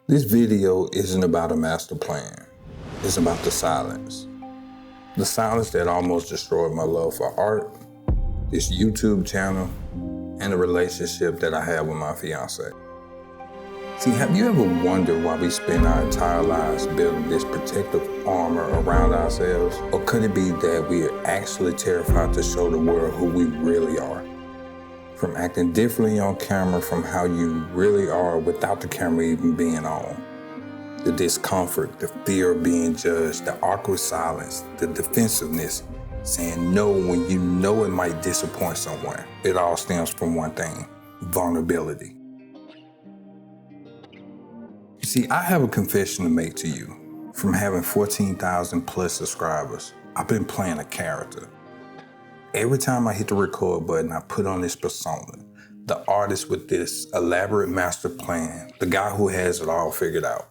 This video isn't about a master plan. It's about the silence. The silence that almost destroyed my love for art, this YouTube channel, and the relationship that I have with my fiancé. See, have you ever wondered why we spend our entire lives building this protective armor around ourselves? Or could it be that we are actually terrified to show the world who we really are? From acting differently on camera from how you really are without the camera even being on. The discomfort, the fear of being judged, the awkward silence, the defensiveness, saying no when you know it might disappoint someone. It all stems from one thing: vulnerability. You see, I have a confession to make to you. From having 14,000 plus subscribers, I've been playing a character. Every time I hit the record button, I put on this persona, the artist with this elaborate master plan, the guy who has it all figured out.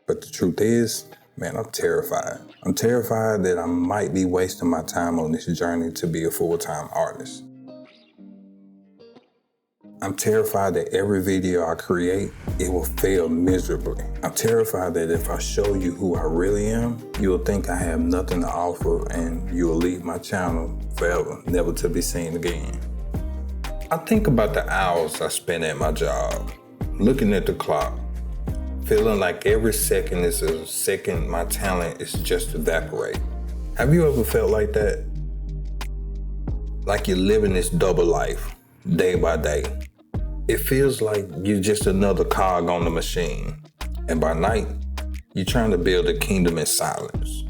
But the truth is, man, I'm terrified. I'm terrified that I might be wasting my time on this journey to be a full-time artist. I'm terrified that every video I create, it will fail miserably. I'm terrified that if I show you who I really am, you'll think I have nothing to offer and you'll leave my channel forever, never to be seen again. I think about the hours I spend at my job, looking at the clock, feeling like every second is a second my talent is just evaporating. Have you ever felt like that? Like you're living this double life, day by day. It feels like you're just another cog on the machine. And by night, you're trying to build a kingdom in silence.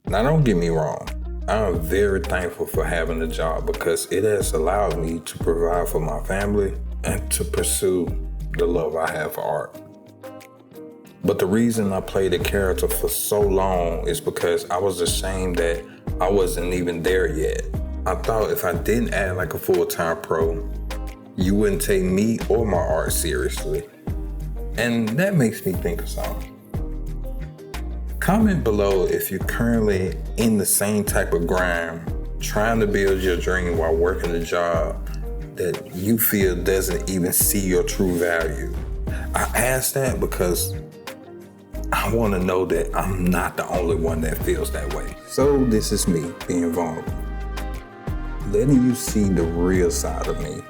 Now, don't get me wrong. I'm very thankful for having a job because it has allowed me to provide for my family and to pursue the love I have for art. But the reason I played a character for so long is because I was ashamed that I wasn't even there yet. I thought if I didn't act like a full-time pro, you wouldn't take me or my art seriously. And that makes me think of something. Comment below if you're currently in the same type of grind, trying to build your dream while working a job that you feel doesn't even see your true value. I ask that because I want to know that I'm not the only one that feels that way. So this is me being vulnerable, letting you see the real side of me.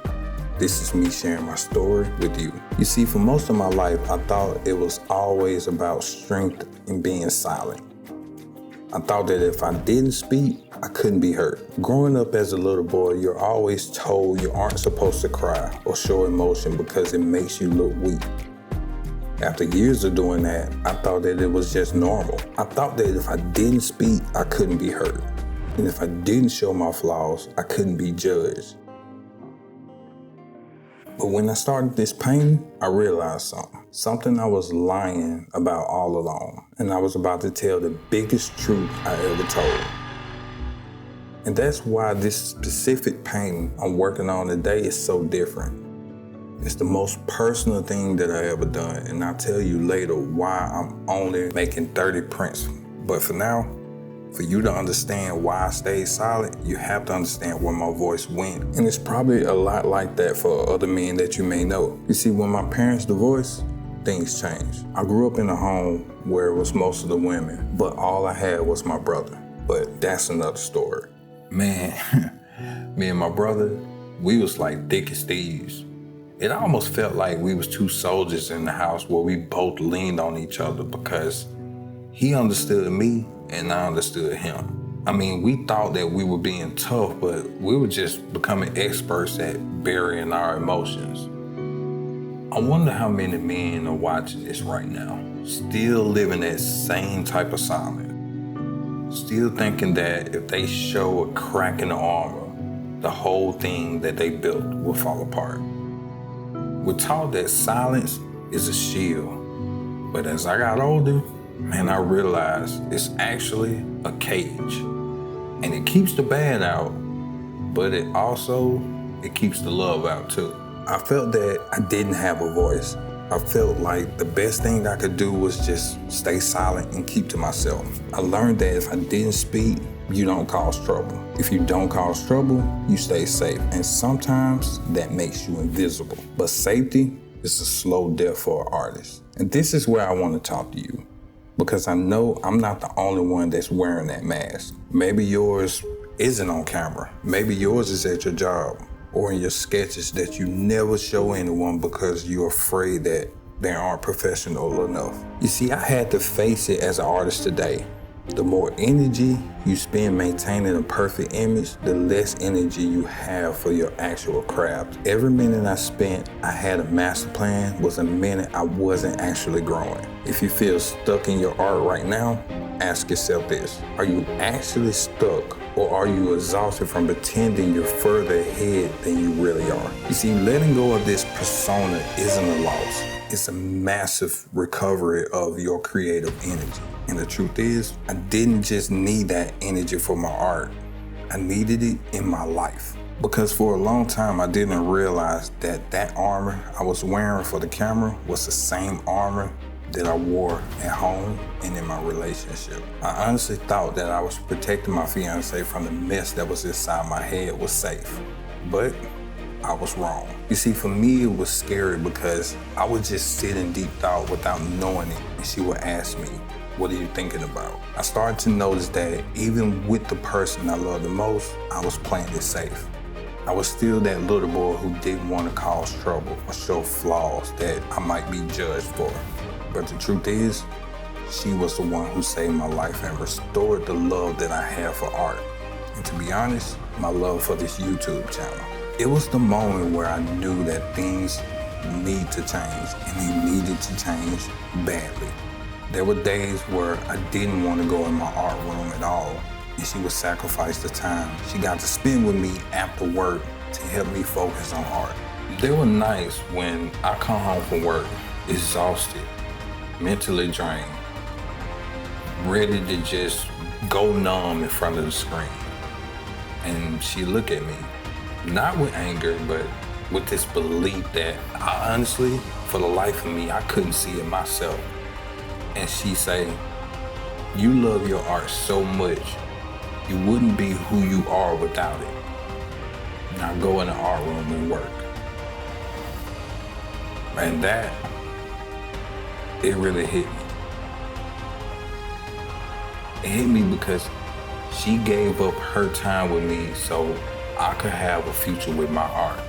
This is me sharing my story with you. You see, for most of my life, I thought it was always about strength and being silent. I thought that if I didn't speak, I couldn't be hurt. Growing up as a little boy, you're always told you aren't supposed to cry or show emotion because it makes you look weak. After years of doing that, I thought that it was just normal. I thought that if I didn't speak, I couldn't be hurt. And if I didn't show my flaws, I couldn't be judged. But when I started this painting, I realized something I was lying about all along. And I was about to tell the biggest truth I ever told. And that's why this specific painting I'm working on today is so different. It's the most personal thing that I ever done. And I'll tell you later why I'm only making 30 prints. But for now, for you to understand why I stayed silent, you have to understand where my voice went. And it's probably a lot like that for other men that you may know. You see, when my parents divorced, things changed. I grew up in a home where it was most of the women, but all I had was my brother. But that's another story. Man, me and my brother, we was like thick as thieves. It almost felt like we was two soldiers in the house where we both leaned on each other because he understood me and I understood him. I mean, we thought that we were being tough, but we were just becoming experts at burying our emotions. I wonder how many men are watching this right now, still living that same type of silence, still thinking that if they show a crack in the armor, the whole thing that they built will fall apart. We're taught that silence is a shield, but as I got older, man, I realized it's actually a cage. And it keeps the bad out, but it keeps the love out too. I felt that I didn't have a voice. I felt like the best thing I could do was just stay silent and keep to myself. I learned that if I didn't speak, you don't cause trouble. If you don't cause trouble, you stay safe. And sometimes that makes you invisible. But safety is a slow death for an artist. And this is where I want to talk to you, because I know I'm not the only one that's wearing that mask. Maybe yours isn't on camera. Maybe yours is at your job or in your sketches that you never show anyone because you're afraid that they aren't professional enough. You see, I had to face it as an artist today. The more energy you spend maintaining a perfect image, the less energy you have for your actual craft. Every minute I spent, I had a master plan, was a minute I wasn't actually growing. If you feel stuck in your art right now, ask yourself this: are you actually stuck, or are you exhausted from pretending you're further ahead than you really are? You see, letting go of this persona isn't a loss. It's a massive recovery of your creative energy. And the truth is, I didn't just need that energy for my art. I needed it in my life. Because for a long time, I didn't realize that that armor I was wearing for the camera was the same armor that I wore at home and in my relationship. I honestly thought that I was protecting my fiancé from the mess that was inside my head was safe. But I was wrong. You see, for me, it was scary because I would just sit in deep thought without knowing it, and she would ask me, "What are you thinking about?" I started to notice that even with the person I love the most, I was playing it safe. I was still that little boy who didn't want to cause trouble or show flaws that I might be judged for. But the truth is, she was the one who saved my life and restored the love that I had for art. And to be honest, my love for this YouTube channel. It was the moment where I knew that things need to change, and they needed to change badly. There were days where I didn't want to go in my art room at all, and she would sacrifice the time she got to spend with me after work to help me focus on art. There were nights when I come home from work exhausted, mentally drained, ready to just go numb in front of the screen. And she looked at me, not with anger, but with this belief that I honestly, for the life of me, I couldn't see it myself. And she say, "You love your art so much, you wouldn't be who you are without it. Now go in the art room and work." And that, it really hit me. It hit me because she gave up her time with me so I could have a future with my art.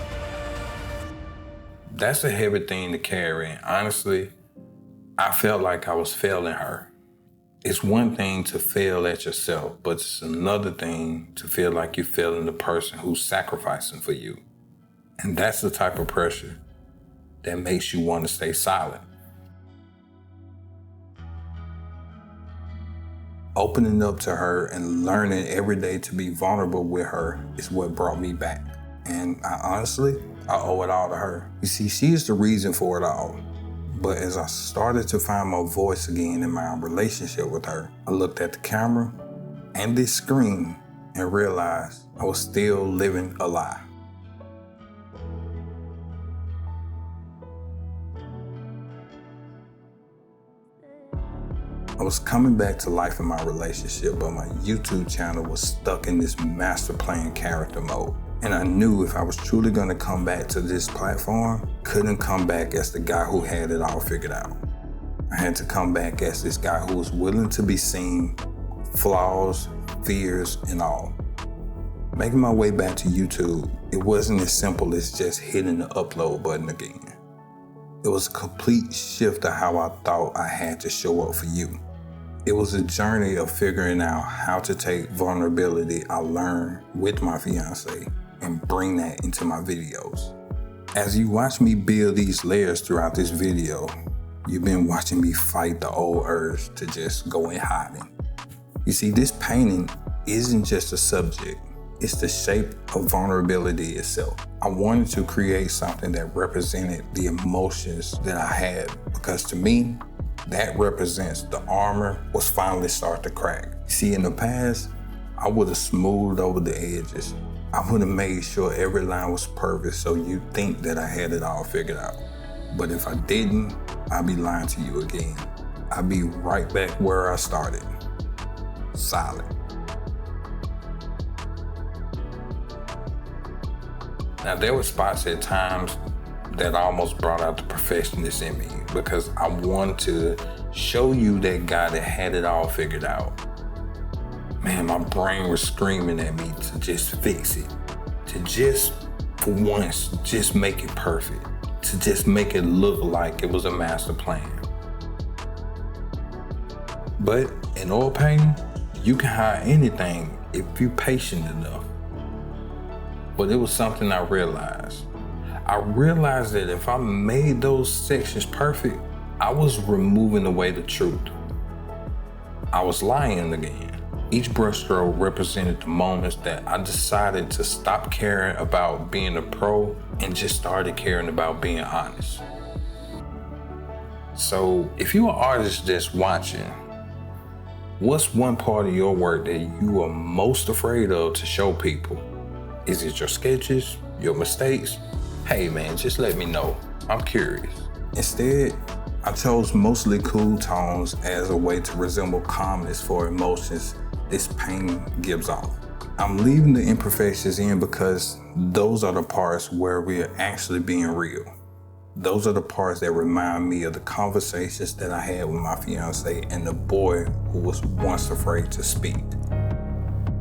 That's a heavy thing to carry, and honestly, I felt like I was failing her. It's one thing to fail at yourself, but it's another thing to feel like you're failing the person who's sacrificing for you. And that's the type of pressure that makes you want to stay silent. Opening up to her and learning every day to be vulnerable with her is what brought me back. And I owe it all to her. You see, she is the reason for it all. But as I started to find my voice again in my relationship with her, I looked at the camera and this screen and realized I was still living a lie. I was coming back to life in my relationship, but my YouTube channel was stuck in this master plan character mode. And I knew if I was truly gonna come back to this platform, couldn't come back as the guy who had it all figured out. I had to come back as this guy who was willing to be seen, flaws, fears, and all. Making my way back to YouTube, it wasn't as simple as just hitting the upload button again. It was a complete shift of how I thought I had to show up for you. It was a journey of figuring out how to take vulnerability I learned with my fiancé and bring that into my videos. As you watch me build these layers throughout this video, you've been watching me fight the old urge to just go in hiding. You see, this painting isn't just a subject, it's the shape of vulnerability itself. I wanted to create something that represented the emotions that I had, because to me, that represents the armor was finally starting to crack. See, in the past, I would have smoothed over the edges. I would have made sure every line was perfect so you'd think that I had it all figured out. But if I didn't, I'd be lying to you again. I'd be right back where I started, silent. Now, there were spots at times that almost brought out the perfectionist in me, because I wanted to show you that guy that had it all figured out. Man, my brain was screaming at me to just fix it, to just, for once, just make it perfect, to just make it look like it was a master plan. But in oil painting, you can hide anything if you're patient enough. But it was something I realized. I realized that if I made those sections perfect, I was removing away the truth. I was lying again. Each brushstroke represented the moments that I decided to stop caring about being a pro and just started caring about being honest. So if you're an artist that's watching, what's one part of your work that you are most afraid of to show people? Is it your sketches, your mistakes? Hey man, just let me know. I'm curious. Instead, I chose mostly cool tones as a way to resemble calmness for emotions this painting gives off. I'm leaving the imperfections in because those are the parts where we are actually being real. Those are the parts that remind me of the conversations that I had with my fiancé and the boy who was once afraid to speak.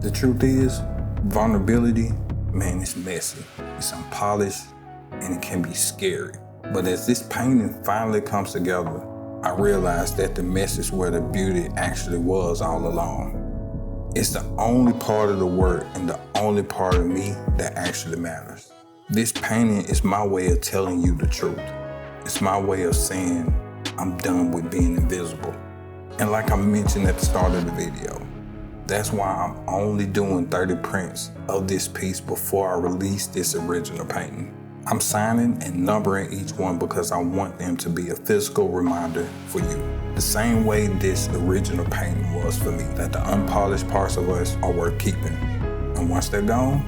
The truth is, vulnerability, man, it's messy, it's unpolished, and it can be scary. But as this painting finally comes together, I realized that the mess is where the beauty actually was all along. It's the only part of the work and the only part of me that actually matters. This painting is my way of telling you the truth. It's my way of saying I'm done with being invisible. And like I mentioned at the start of the video, that's why I'm only doing 30 prints of this piece before I release this original painting. I'm signing and numbering each one because I want them to be a physical reminder for you. The same way this original painting was for me, that the unpolished parts of us are worth keeping. And once they're gone,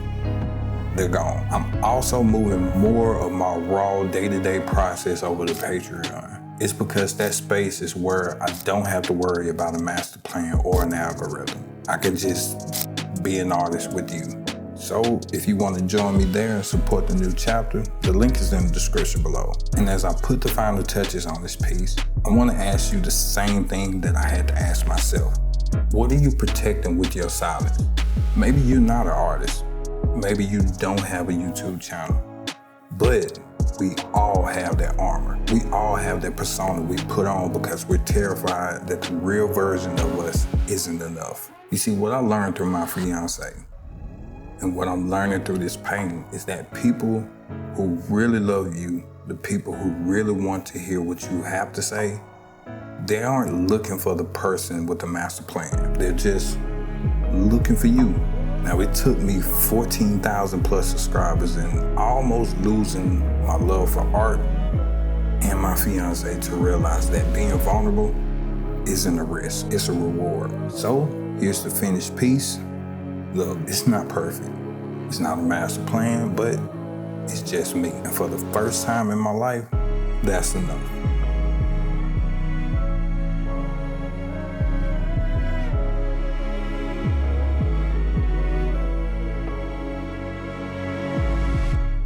they're gone. I'm also moving more of my raw day-to-day process over to Patreon. It's because that space is where I don't have to worry about a master plan or an algorithm. I can just be an artist with you. So if you want to join me there and support the new chapter, the link is in the description below. And as I put the final touches on this piece, I want to ask you the same thing that I had to ask myself. What are you protecting with your silence? Maybe you're not an artist. Maybe you don't have a YouTube channel. But we all have that armor. We all have that persona we put on because we're terrified that the real version of us isn't enough. You see, what I learned through my fiancé and what I'm learning through this painting is that people who really love you, the people who really want to hear what you have to say, they aren't looking for the person with the master plan. They're just looking for you. Now, it took me 14,000 plus subscribers and almost losing my love for art and my fiancé to realize that being vulnerable isn't a risk, it's a reward. So here's the finished piece. Look, it's not perfect. It's not a master plan, but it's just me. And for the first time in my life, that's enough.